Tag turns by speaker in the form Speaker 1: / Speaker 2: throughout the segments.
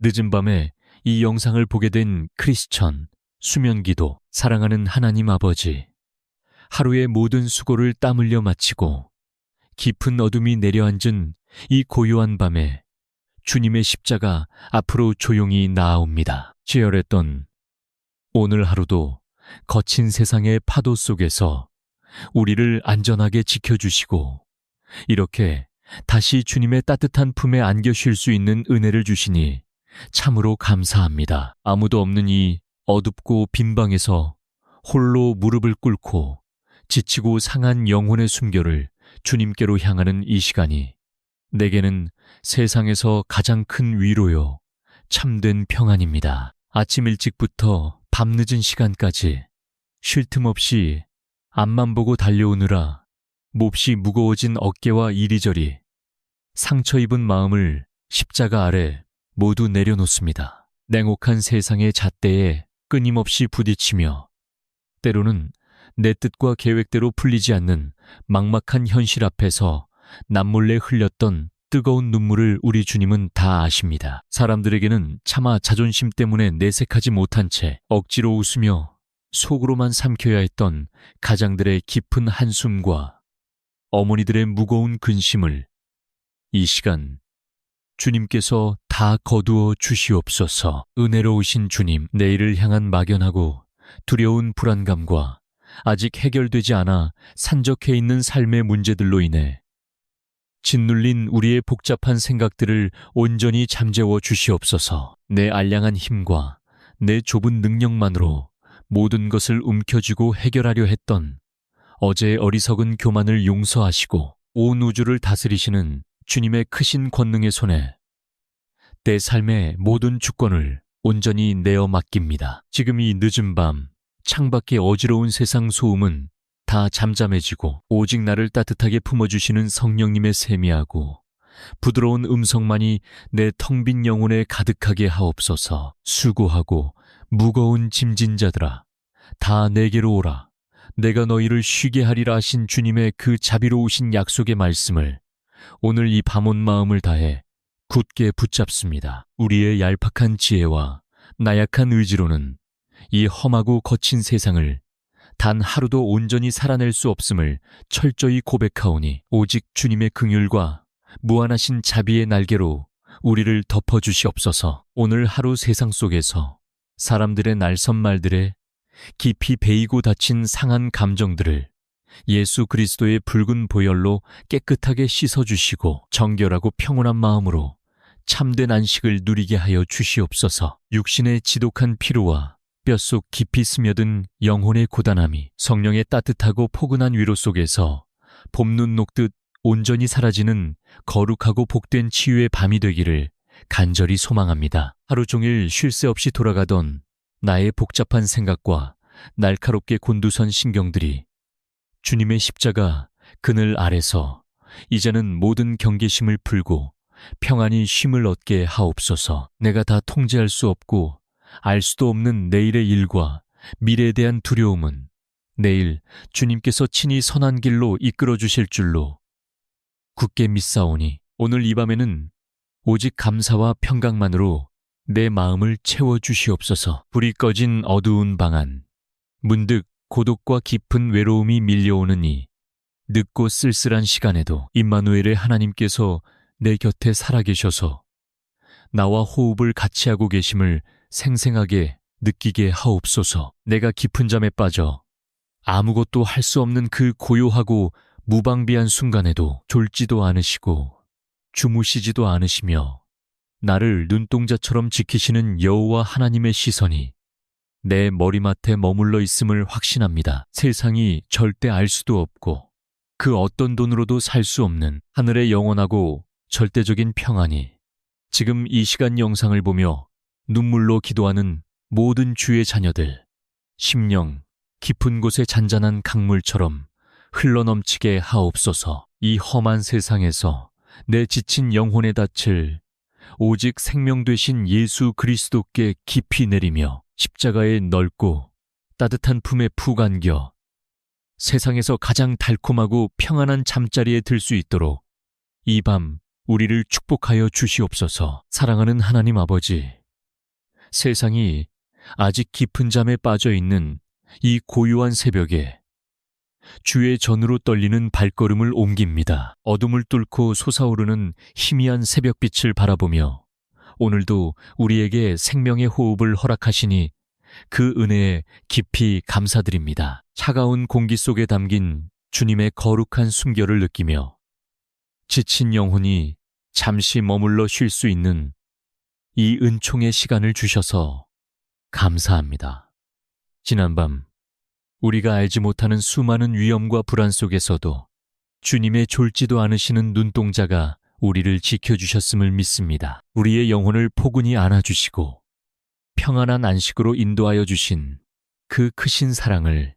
Speaker 1: 늦은 밤에 이 영상을 보게 된 크리스천, 수면기도, 사랑하는 하나님 아버지, 하루의 모든 수고를 땀 흘려 마치고 깊은 어둠이 내려앉은 이 고요한 밤에 주님의 십자가 앞으로 조용히 나아옵니다. 치열했던 오늘 하루도 거친 세상의 파도 속에서 우리를 안전하게 지켜주시고 이렇게 다시 주님의 따뜻한 품에 안겨 쉴 수 있는 은혜를 주시니 참으로 감사합니다. 아무도 없는 이 어둡고 빈 방에서 홀로 무릎을 꿇고 지치고 상한 영혼의 숨결을 주님께로 향하는 이 시간이 내게는 세상에서 가장 큰 위로요, 참된 평안입니다. 아침 일찍부터 밤늦은 시간까지 쉴 틈 없이 앞만 보고 달려오느라 몹시 무거워진 어깨와 이리저리 상처 입은 마음을 십자가 아래 모두 내려놓습니다. 냉혹한 세상의 잣대에 끊임없이 부딪히며 때로는 내 뜻과 계획대로 풀리지 않는 막막한 현실 앞에서 남몰래 흘렸던 뜨거운 눈물을 우리 주님은 다 아십니다. 사람들에게는 차마 자존심 때문에 내색하지 못한 채 억지로 웃으며 속으로만 삼켜야 했던 가장들의 깊은 한숨과 어머니들의 무거운 근심을 이 시간 주님께서 다 거두어 주시옵소서. 은혜로우신 주님, 내일을 향한 막연하고 두려운 불안감과 아직 해결되지 않아 산적해 있는 삶의 문제들로 인해 짓눌린 우리의 복잡한 생각들을 온전히 잠재워 주시옵소서. 내 알량한 힘과 내 좁은 능력만으로 모든 것을 움켜쥐고 해결하려 했던 어제의 어리석은 교만을 용서하시고 온 우주를 다스리시는 주님의 크신 권능의 손에 내 삶의 모든 주권을 온전히 내어 맡깁니다. 지금 이 늦은 밤 창밖의 어지러운 세상 소음은 다 잠잠해지고 오직 나를 따뜻하게 품어주시는 성령님의 세미하고 부드러운 음성만이 내 텅 빈 영혼에 가득하게 하옵소서. 수고하고 무거운 짐진 자들아, 다 내게로 오라. 내가 너희를 쉬게 하리라 하신 주님의 그 자비로우신 약속의 말씀을 오늘 이 밤 온 마음을 다해 굳게 붙잡습니다. 우리의 얄팍한 지혜와 나약한 의지로는 이 험하고 거친 세상을 단 하루도 온전히 살아낼 수 없음을 철저히 고백하오니 오직 주님의 긍휼과 무한하신 자비의 날개로 우리를 덮어주시옵소서. 오늘 하루 세상 속에서 사람들의 날선 말들에 깊이 베이고 닫힌 상한 감정들을 예수 그리스도의 붉은 보혈로 깨끗하게 씻어주시고 정결하고 평온한 마음으로 참된 안식을 누리게 하여 주시옵소서. 육신의 지독한 피로와 뼛속 깊이 스며든 영혼의 고단함이 성령의 따뜻하고 포근한 위로 속에서 봄눈 녹듯 온전히 사라지는 거룩하고 복된 치유의 밤이 되기를 간절히 소망합니다. 하루 종일 쉴 새 없이 돌아가던 나의 복잡한 생각과 날카롭게 곤두선 신경들이 주님의 십자가 그늘 아래서 이제는 모든 경계심을 풀고 평안히 쉼을 얻게 하옵소서. 내가 다 통제할 수 없고 알 수도 없는 내일의 일과 미래에 대한 두려움은 내일 주님께서 친히 선한 길로 이끌어 주실 줄로 굳게 믿사오니 오늘 이 밤에는 오직 감사와 평강만으로 내 마음을 채워주시옵소서. 불이 꺼진 어두운 방 안, 문득 고독과 깊은 외로움이 밀려오는 이 늦고 쓸쓸한 시간에도 임마누엘의 하나님께서 내 곁에 살아계셔서 나와 호흡을 같이 하고 계심을 생생하게 느끼게 하옵소서. 내가 깊은 잠에 빠져 아무것도 할 수 없는 그 고요하고 무방비한 순간에도 졸지도 않으시고 주무시지도 않으시며 나를 눈동자처럼 지키시는 여호와 하나님의 시선이 내 머리맡에 머물러 있음을 확신합니다. 세상이 절대 알 수도 없고 그 어떤 돈으로도 살 수 없는 하늘의 영원하고 절대적인 평안이 지금 이 시간 영상을 보며 눈물로 기도하는 모든 주의 자녀들, 심령 깊은 곳에 잔잔한 강물처럼 흘러넘치게 하옵소서. 이 험한 세상에서 내 지친 영혼의 닻을 오직 생명 되신 예수 그리스도께 깊이 내리며 십자가의 넓고 따뜻한 품에 푹 안겨 세상에서 가장 달콤하고 평안한 잠자리에 들 수 있도록 이 밤 우리를 축복하여 주시옵소서. 사랑하는 하나님 아버지, 세상이 아직 깊은 잠에 빠져 있는 이 고요한 새벽에 주의 전으로 떨리는 발걸음을 옮깁니다. 어둠을 뚫고 솟아오르는 희미한 새벽빛을 바라보며 오늘도 우리에게 생명의 호흡을 허락하시니 그 은혜에 깊이 감사드립니다. 차가운 공기 속에 담긴 주님의 거룩한 숨결을 느끼며 지친 영혼이 잠시 머물러 쉴 수 있는 이 은총의 시간을 주셔서 감사합니다. 지난밤 우리가 알지 못하는 수많은 위험과 불안 속에서도 주님의 졸지도 않으시는 눈동자가 우리를 지켜주셨음을 믿습니다. 우리의 영혼을 포근히 안아주시고 평안한 안식으로 인도하여 주신 그 크신 사랑을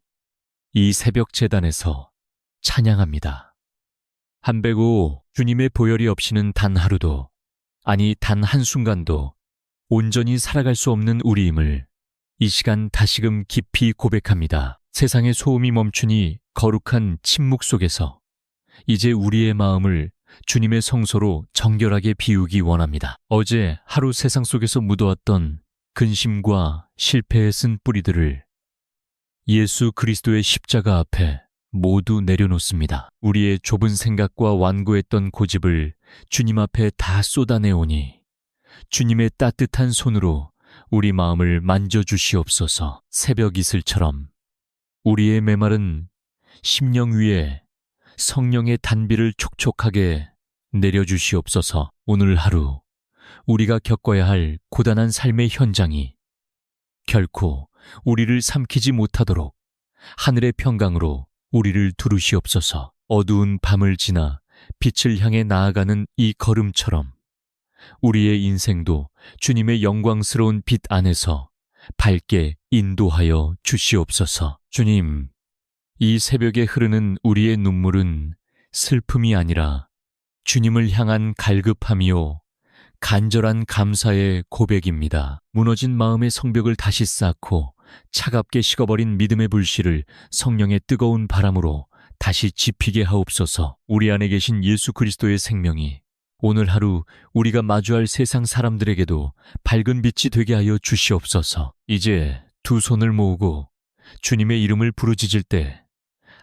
Speaker 1: 이 새벽 제단에서 찬양합니다. 한배고 주님의 보혈이 없이는 단 하루도, 아니 단 한순간도 온전히 살아갈 수 없는 우리임을 이 시간 다시금 깊이 고백합니다. 세상의 소음이 멈추니 거룩한 침묵 속에서 이제 우리의 마음을 주님의 성소로 정결하게 비우기 원합니다. 어제 하루 세상 속에서 묻어왔던 근심과 실패에 쓴 뿌리들을 예수 그리스도의 십자가 앞에 모두 내려놓습니다. 우리의 좁은 생각과 완고했던 고집을 주님 앞에 다 쏟아내오니 주님의 따뜻한 손으로 우리 마음을 만져주시옵소서. 새벽 이슬처럼 우리의 메마른 심령 위에 성령의 단비를 촉촉하게 내려주시옵소서. 오늘 하루 우리가 겪어야 할 고단한 삶의 현장이 결코 우리를 삼키지 못하도록 하늘의 평강으로 우리를 두르시옵소서. 어두운 밤을 지나 빛을 향해 나아가는 이 걸음처럼 우리의 인생도 주님의 영광스러운 빛 안에서 밝게 인도하여 주시옵소서. 주님, 이 새벽에 흐르는 우리의 눈물은 슬픔이 아니라 주님을 향한 갈급함이요 간절한 감사의 고백입니다. 무너진 마음의 성벽을 다시 쌓고 차갑게 식어버린 믿음의 불씨를 성령의 뜨거운 바람으로 다시 지피게 하옵소서. 우리 안에 계신 예수 그리스도의 생명이 오늘 하루 우리가 마주할 세상 사람들에게도 밝은 빛이 되게 하여 주시옵소서. 이제 두 손을 모으고 주님의 이름을 부르짖을 때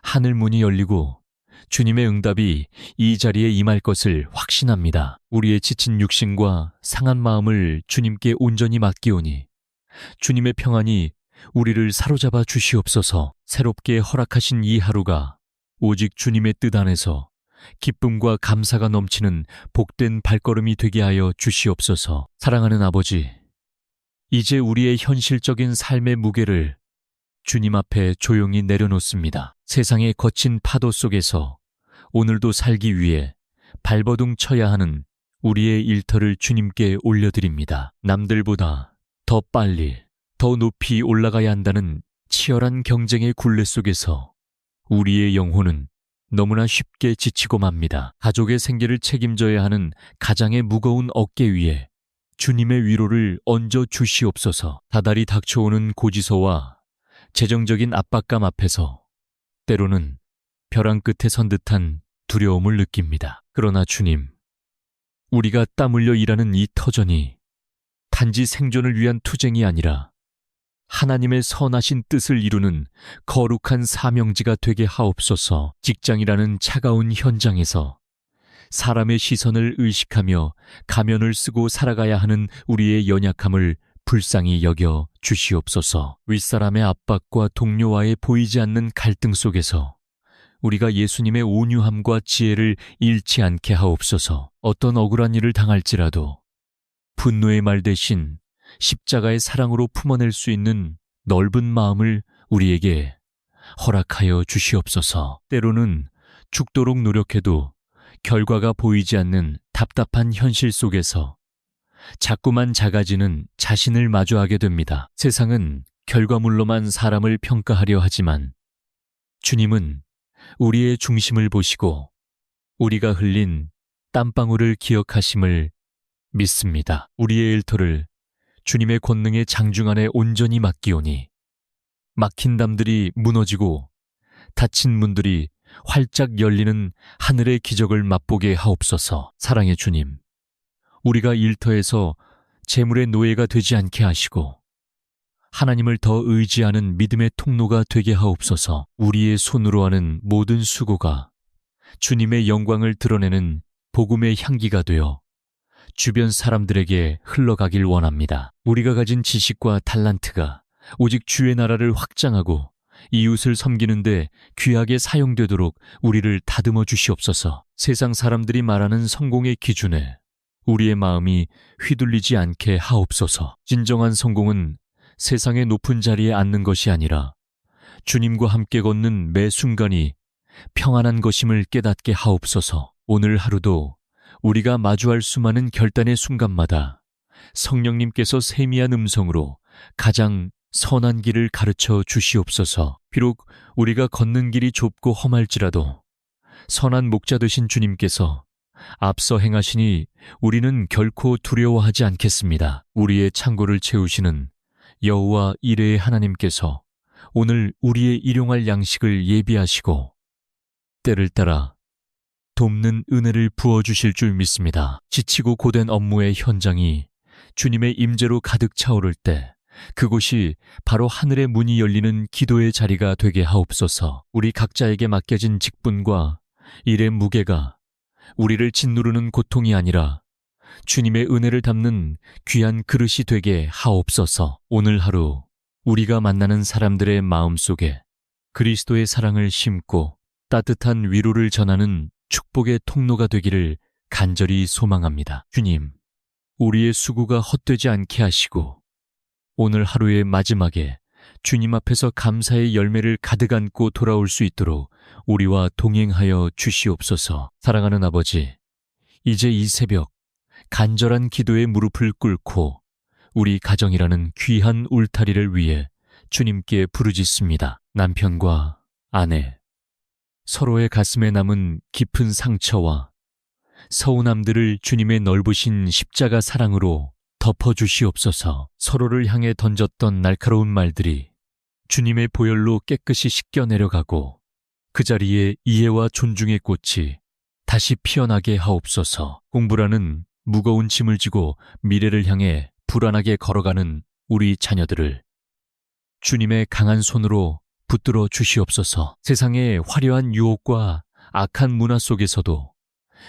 Speaker 1: 하늘 문이 열리고 주님의 응답이 이 자리에 임할 것을 확신합니다. 우리의 지친 육신과 상한 마음을 주님께 온전히 맡기오니 주님의 평안이 우리를 사로잡아 주시옵소서. 새롭게 허락하신 이 하루가 오직 주님의 뜻 안에서 기쁨과 감사가 넘치는 복된 발걸음이 되게 하여 주시옵소서. 사랑하는 아버지, 이제 우리의 현실적인 삶의 무게를 주님 앞에 조용히 내려놓습니다. 세상의 거친 파도 속에서 오늘도 살기 위해 발버둥 쳐야 하는 우리의 일터를 주님께 올려드립니다. 남들보다 더 빨리, 더 높이 올라가야 한다는 치열한 경쟁의 굴레 속에서 우리의 영혼은 너무나 쉽게 지치고 맙니다. 가족의 생계를 책임져야 하는 가장의 무거운 어깨 위에 주님의 위로를 얹어 주시옵소서. 다달이 닥쳐오는 고지서와 재정적인 압박감 앞에서 때로는 벼랑 끝에 선 듯한 두려움을 느낍니다. 그러나 주님, 우리가 땀 흘려 일하는 이 터전이 단지 생존을 위한 투쟁이 아니라 하나님의 선하신 뜻을 이루는 거룩한 사명지가 되게 하옵소서. 직장이라는 차가운 현장에서 사람의 시선을 의식하며 가면을 쓰고 살아가야 하는 우리의 연약함을 불쌍히 여겨 주시옵소서. 윗사람의 압박과 동료와의 보이지 않는 갈등 속에서 우리가 예수님의 온유함과 지혜를 잃지 않게 하옵소서. 어떤 억울한 일을 당할지라도 분노의 말 대신 십자가의 사랑으로 품어낼 수 있는 넓은 마음을 우리에게 허락하여 주시옵소서. 때로는 죽도록 노력해도 결과가 보이지 않는 답답한 현실 속에서 자꾸만 작아지는 자신을 마주하게 됩니다. 세상은 결과물로만 사람을 평가하려 하지만 주님은 우리의 중심을 보시고 우리가 흘린 땀방울을 기억하심을 믿습니다. 우리의 일터를 주님의 권능의 장중 안에 온전히 맡기오니 막힌 담들이 무너지고 닫힌 문들이 활짝 열리는 하늘의 기적을 맛보게 하옵소서. 사랑의 주님, 우리가 일터에서 재물의 노예가 되지 않게 하시고 하나님을 더 의지하는 믿음의 통로가 되게 하옵소서. 우리의 손으로 하는 모든 수고가 주님의 영광을 드러내는 복음의 향기가 되어 주변 사람들에게 흘러가길 원합니다. 우리가 가진 지식과 달란트가 오직 주의 나라를 확장하고 이웃을 섬기는데 귀하게 사용되도록 우리를 다듬어 주시옵소서. 세상 사람들이 말하는 성공의 기준에 우리의 마음이 휘둘리지 않게 하옵소서. 진정한 성공은 세상의 높은 자리에 앉는 것이 아니라 주님과 함께 걷는 매 순간이 평안한 것임을 깨닫게 하옵소서. 오늘 하루도 우리가 마주할 수많은 결단의 순간마다 성령님께서 세미한 음성으로 가장 선한 길을 가르쳐 주시옵소서. 비록 우리가 걷는 길이 좁고 험할지라도 선한 목자 되신 주님께서 앞서 행하시니 우리는 결코 두려워하지 않겠습니다. 우리의 창고를 채우시는 여호와 이레의 하나님께서 오늘 우리의 일용할 양식을 예비하시고 때를 따라 돕는 은혜를 부어주실 줄 믿습니다. 지치고 고된 업무의 현장이 주님의 임재로 가득 차오를 때 그곳이 바로 하늘의 문이 열리는 기도의 자리가 되게 하옵소서. 우리 각자에게 맡겨진 직분과 일의 무게가 우리를 짓누르는 고통이 아니라 주님의 은혜를 담는 귀한 그릇이 되게 하옵소서. 오늘 하루 우리가 만나는 사람들의 마음속에 그리스도의 사랑을 심고 따뜻한 위로를 전하는 축복의 통로가 되기를 간절히 소망합니다. 주님, 우리의 수고가 헛되지 않게 하시고 오늘 하루의 마지막에 주님 앞에서 감사의 열매를 가득 안고 돌아올 수 있도록 우리와 동행하여 주시옵소서. 사랑하는 아버지, 이제 이 새벽 간절한 기도의 무릎을 꿇고 우리 가정이라는 귀한 울타리를 위해 주님께 부르짖습니다. 남편과 아내, 서로의 가슴에 남은 깊은 상처와 서운함들을 주님의 넓으신 십자가 사랑으로 덮어주시옵소서. 서로를 향해 던졌던 날카로운 말들이 주님의 보혈로 깨끗이 씻겨 내려가고 그 자리에 이해와 존중의 꽃이 다시 피어나게 하옵소서. 공부라는 무거운 짐을 지고 미래를 향해 불안하게 걸어가는 우리 자녀들을 주님의 강한 손으로 붙들어 주시옵소서. 세상의 화려한 유혹과 악한 문화 속에서도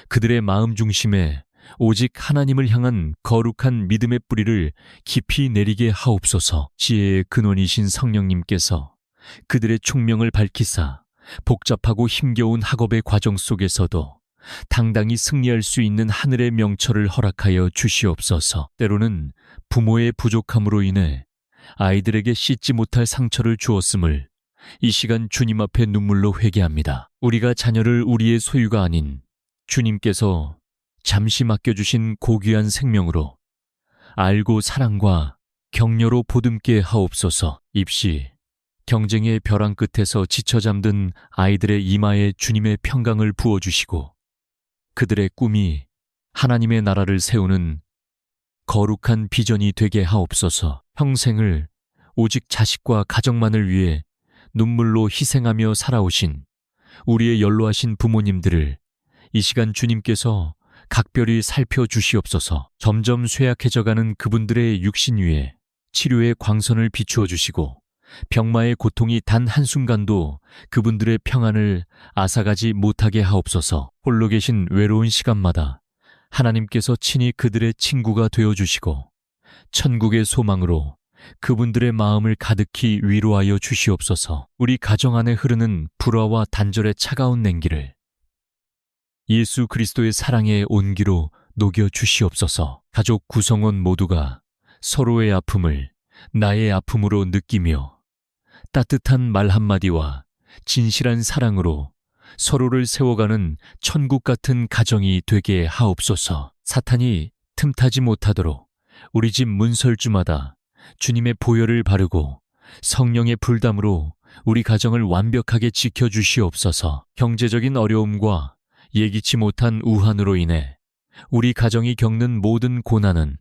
Speaker 1: 그들의 마음 중심에 오직 하나님을 향한 거룩한 믿음의 뿌리를 깊이 내리게 하옵소서. 지혜의 근원이신 성령님께서 그들의 총명을 밝히사 복잡하고 힘겨운 학업의 과정 속에서도 당당히 승리할 수 있는 하늘의 명철을 허락하여 주시옵소서. 때로는 부모의 부족함으로 인해 아이들에게 씻지 못할 상처를 주었음을 이 시간 주님 앞에 눈물로 회개합니다. 우리가 자녀를 우리의 소유가 아닌 주님께서 잠시 맡겨주신 고귀한 생명으로 알고 사랑과 격려로 보듬게 하옵소서. 입시, 경쟁의 벼랑 끝에서 지쳐 잠든 아이들의 이마에 주님의 평강을 부어주시고 그들의 꿈이 하나님의 나라를 세우는 거룩한 비전이 되게 하옵소서. 평생을 오직 자식과 가정만을 위해 눈물로 희생하며 살아오신 우리의 연로하신 부모님들을 이 시간 주님께서 각별히 살펴주시옵소서. 점점 쇠약해져가는 그분들의 육신 위에 치료의 광선을 비추어 주시고 병마의 고통이 단 한순간도 그분들의 평안을 앗아가지 못하게 하옵소서. 홀로 계신 외로운 시간마다 하나님께서 친히 그들의 친구가 되어주시고 천국의 소망으로 그분들의 마음을 가득히 위로하여 주시옵소서. 우리 가정 안에 흐르는 불화와 단절의 차가운 냉기를 예수 그리스도의 사랑의 온기로 녹여 주시옵소서. 가족 구성원 모두가 서로의 아픔을 나의 아픔으로 느끼며 따뜻한 말 한마디와 진실한 사랑으로 서로를 세워가는 천국 같은 가정이 되게 하옵소서. 사탄이 틈타지 못하도록 우리 집 문설주마다 주님의 보혈을 바르고 성령의 불담으로 우리 가정을 완벽하게 지켜주시옵소서. 경제적인 어려움과 예기치 못한 우환으로 인해 우리 가정이 겪는 모든 고난은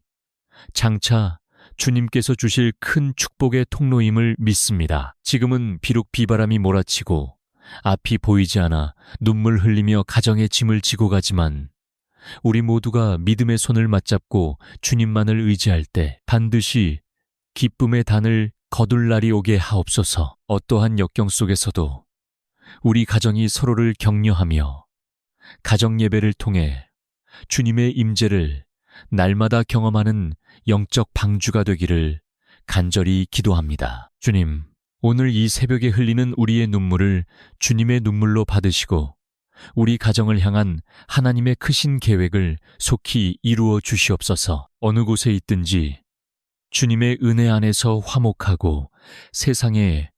Speaker 1: 장차 주님께서 주실 큰 축복의 통로임을 믿습니다. 지금은 비록 비바람이 몰아치고 앞이 보이지 않아 눈물 흘리며 가정의 짐을 지고 가지만 우리 모두가 믿음의 손을 맞잡고 주님만을 의지할 때 반드시 기쁨의 단을 거둘 날이 오게 하옵소서. 어떠한 역경 속에서도 우리 가정이 서로를 격려하며 가정 예배를 통해 주님의 임재를 날마다 경험하는 영적 방주가 되기를 간절히 기도합니다. 주님, 오늘 이 새벽에 흘리는 우리의 눈물을 주님의 눈물로 받으시고 우리 가정을 향한 하나님의 크신 계획을 속히 이루어 주시옵소서. 어느 곳에 있든지 주님의 은혜 안에서 화목하고 세상에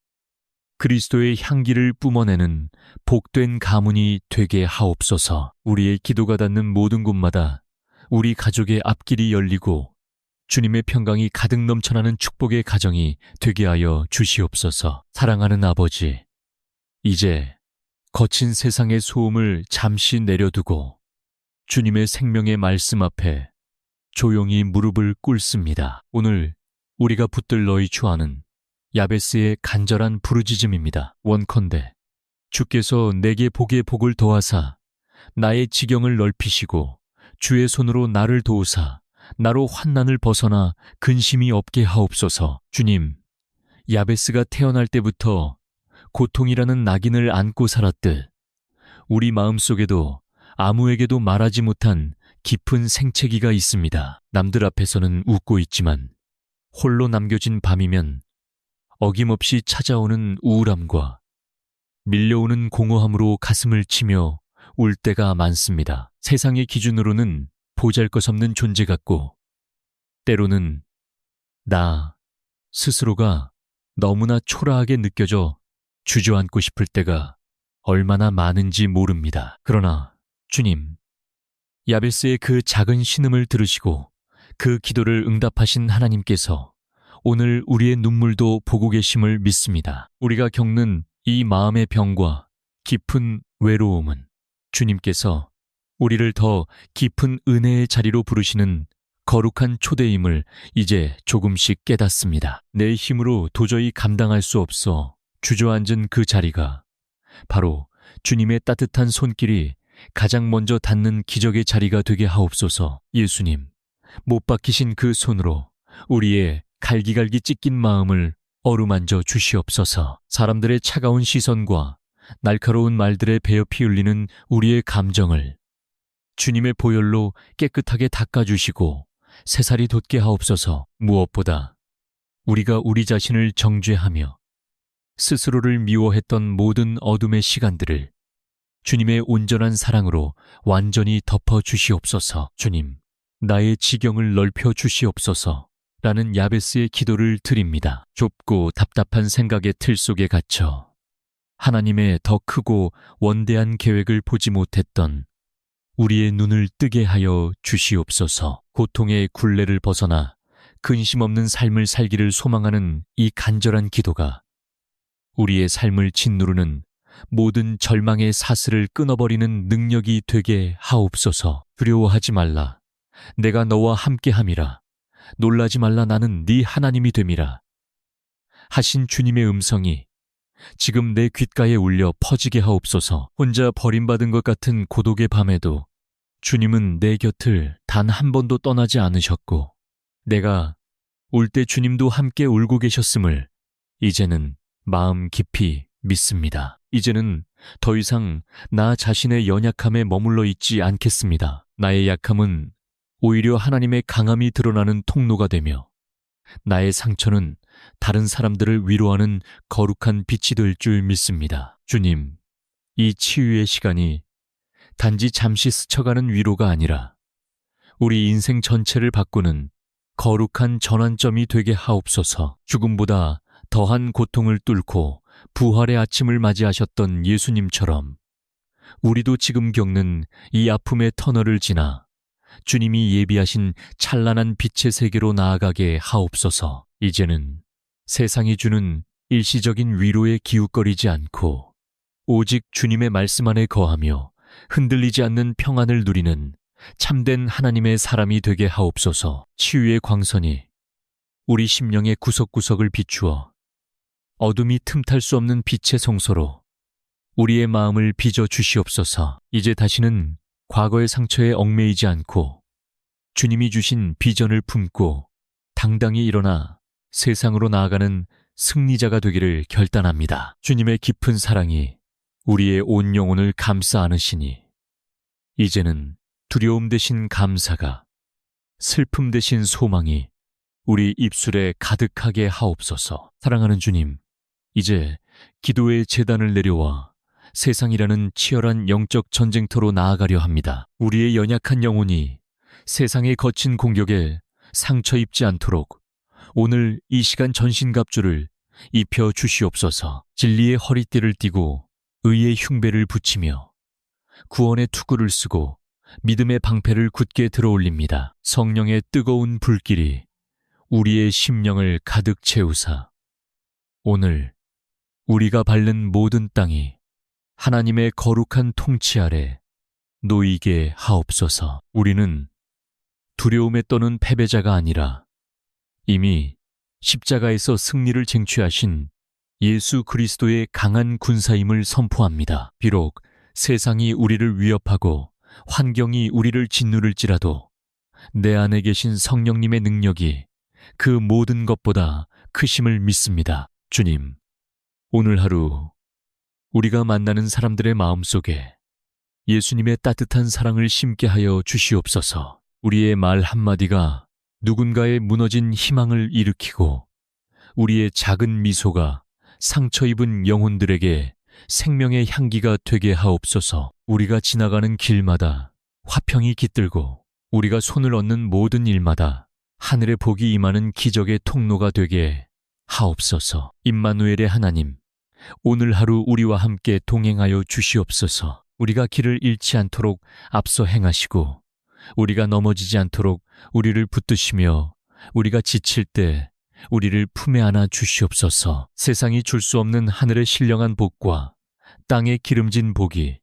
Speaker 1: 그리스도의 향기를 뿜어내는 복된 가문이 되게 하옵소서. 우리의 기도가 닿는 모든 곳마다 우리 가족의 앞길이 열리고 주님의 평강이 가득 넘쳐나는 축복의 가정이 되게 하여 주시옵소서. 사랑하는 아버지, 이제 거친 세상의 소음을 잠시 내려두고 주님의 생명의 말씀 앞에 조용히 무릎을 꿇습니다. 오늘 우리가 붙들 너희 주안은 야베스의 간절한 부르짖음입니다. 원컨대 주께서 내게 복에 복을 더하사 나의 지경을 넓히시고 주의 손으로 나를 도우사 나로 환난을 벗어나 근심이 없게 하옵소서. 주님, 야베스가 태어날 때부터 고통이라는 낙인을 안고 살았듯 우리 마음속에도 아무에게도 말하지 못한 깊은 생채기가 있습니다. 남들 앞에서는 웃고 있지만 홀로 남겨진 밤이면 어김없이 찾아오는 우울함과 밀려오는 공허함으로 가슴을 치며 울 때가 많습니다. 세상의 기준으로는 보잘것없는 존재 같고 때로는 나 스스로가 너무나 초라하게 느껴져 주저앉고 싶을 때가 얼마나 많은지 모릅니다. 그러나 주님, 야베스의 그 작은 신음을 들으시고 그 기도를 응답하신 하나님께서 오늘 우리의 눈물도 보고 계심을 믿습니다. 우리가 겪는 이 마음의 병과 깊은 외로움은 주님께서 우리를 더 깊은 은혜의 자리로 부르시는 거룩한 초대임을 이제 조금씩 깨닫습니다. 내 힘으로 도저히 감당할 수 없어 주저앉은 그 자리가 바로 주님의 따뜻한 손길이 가장 먼저 닿는 기적의 자리가 되게 하옵소서. 예수님, 못 박히신 그 손으로 우리의 갈기갈기 찢긴 마음을 어루만져 주시옵소서. 사람들의 차가운 시선과 날카로운 말들에 베어 피흘리는 우리의 감정을 주님의 보혈로 깨끗하게 닦아주시고 새살이 돋게 하옵소서. 무엇보다 우리가 우리 자신을 정죄하며 스스로를 미워했던 모든 어둠의 시간들을 주님의 온전한 사랑으로 완전히 덮어주시옵소서. 주님, 나의 지경을 넓혀주시옵소서 라는 야베스의 기도를 드립니다. 좁고 답답한 생각의 틀 속에 갇혀 하나님의 더 크고 원대한 계획을 보지 못했던 우리의 눈을 뜨게 하여 주시옵소서. 고통의 굴레를 벗어나 근심 없는 삶을 살기를 소망하는 이 간절한 기도가 우리의 삶을 짓누르는 모든 절망의 사슬을 끊어버리는 능력이 되게 하옵소서. 두려워하지 말라. 내가 너와 함께함이라. 놀라지 말라. 나는 네 하나님이 됨이라. 하신 주님의 음성이 지금 내 귓가에 울려 퍼지게 하옵소서. 혼자 버림받은 것 같은 고독의 밤에도 주님은 내 곁을 단 한 번도 떠나지 않으셨고 내가 울 때 주님도 함께 울고 계셨음을 이제는 마음 깊이 믿습니다. 이제는 더 이상 나 자신의 연약함에 머물러 있지 않겠습니다. 나의 약함은 오히려 하나님의 강함이 드러나는 통로가 되며 나의 상처는 다른 사람들을 위로하는 거룩한 빛이 될 줄 믿습니다. 주님, 이 치유의 시간이 단지 잠시 스쳐가는 위로가 아니라 우리 인생 전체를 바꾸는 거룩한 전환점이 되게 하옵소서. 죽음보다 더한 고통을 뚫고 부활의 아침을 맞이하셨던 예수님처럼 우리도 지금 겪는 이 아픔의 터널을 지나 주님이 예비하신 찬란한 빛의 세계로 나아가게 하옵소서. 이제는 세상이 주는 일시적인 위로에 기웃거리지 않고 오직 주님의 말씀 안에 거하며 흔들리지 않는 평안을 누리는 참된 하나님의 사람이 되게 하옵소서. 치유의 광선이 우리 심령의 구석구석을 비추어 어둠이 틈탈 수 없는 빛의 성소로 우리의 마음을 빚어 주시옵소서. 이제 다시는 과거의 상처에 얽매이지 않고 주님이 주신 비전을 품고 당당히 일어나 세상으로 나아가는 승리자가 되기를 결단합니다. 주님의 깊은 사랑이 우리의 온 영혼을 감싸 안으시니 이제는 두려움 대신 감사가, 슬픔 대신 소망이 우리 입술에 가득하게 하옵소서. 사랑하는 주님, 이제 기도의 제단을 내려와 세상이라는 치열한 영적 전쟁터로 나아가려 합니다. 우리의 연약한 영혼이 세상의 거친 공격에 상처 입지 않도록 오늘 이 시간 전신갑주를 입혀 주시옵소서. 진리의 허리띠를 띠고 의의 흉배를 붙이며 구원의 투구를 쓰고 믿음의 방패를 굳게 들어올립니다. 성령의 뜨거운 불길이 우리의 심령을 가득 채우사 오늘 우리가 밟는 모든 땅이 하나님의 거룩한 통치 아래 놓이게 하옵소서. 우리는 두려움에 떠는 패배자가 아니라 이미 십자가에서 승리를 쟁취하신 예수 그리스도의 강한 군사임을 선포합니다. 비록 세상이 우리를 위협하고 환경이 우리를 짓누를지라도 내 안에 계신 성령님의 능력이 그 모든 것보다 크심을 믿습니다. 주님, 오늘 하루 우리가 만나는 사람들의 마음속에 예수님의 따뜻한 사랑을 심게 하여 주시옵소서. 우리의 말 한마디가 누군가의 무너진 희망을 일으키고 우리의 작은 미소가 상처 입은 영혼들에게 생명의 향기가 되게 하옵소서. 우리가 지나가는 길마다 화평이 깃들고 우리가 손을 얹는 모든 일마다 하늘의 복이 임하는 기적의 통로가 되게 하옵소서. 임마누엘의 하나님, 오늘 하루 우리와 함께 동행하여 주시옵소서. 우리가 길을 잃지 않도록 앞서 행하시고 우리가 넘어지지 않도록 우리를 붙드시며 우리가 지칠 때 우리를 품에 안아 주시옵소서. 세상이 줄 수 없는 하늘의 신령한 복과 땅의 기름진 복이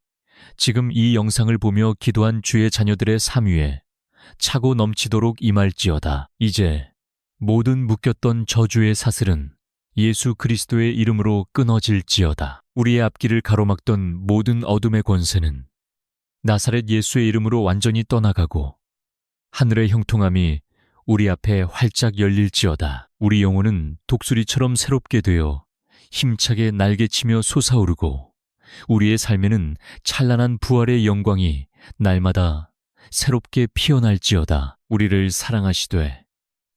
Speaker 1: 지금 이 영상을 보며 기도한 주의 자녀들의 삶 위에 차고 넘치도록 임할지어다. 이제 모든 묶였던 저주의 사슬은 예수 그리스도의 이름으로 끊어질지어다. 우리의 앞길을 가로막던 모든 어둠의 권세는 나사렛 예수의 이름으로 완전히 떠나가고 하늘의 형통함이 우리 앞에 활짝 열릴지어다. 우리 영혼은 독수리처럼 새롭게 되어 힘차게 날개치며 솟아오르고 우리의 삶에는 찬란한 부활의 영광이 날마다 새롭게 피어날지어다. 우리를 사랑하시되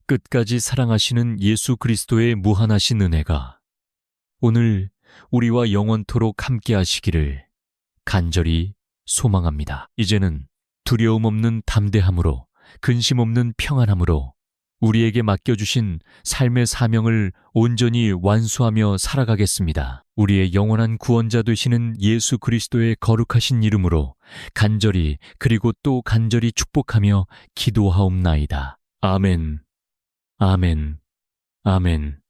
Speaker 1: 끝까지 사랑하시는 예수 그리스도의 무한하신 은혜가 오늘 우리와 영원토록 함께 하시기를 간절히 소망합니다. 이제는 두려움 없는 담대함으로 근심 없는 평안함으로 우리에게 맡겨주신 삶의 사명을 온전히 완수하며 살아가겠습니다. 우리의 영원한 구원자 되시는 예수 그리스도의 거룩하신 이름으로 간절히 그리고 또 간절히 축복하며 기도하옵나이다. 아멘, 아멘, 아멘.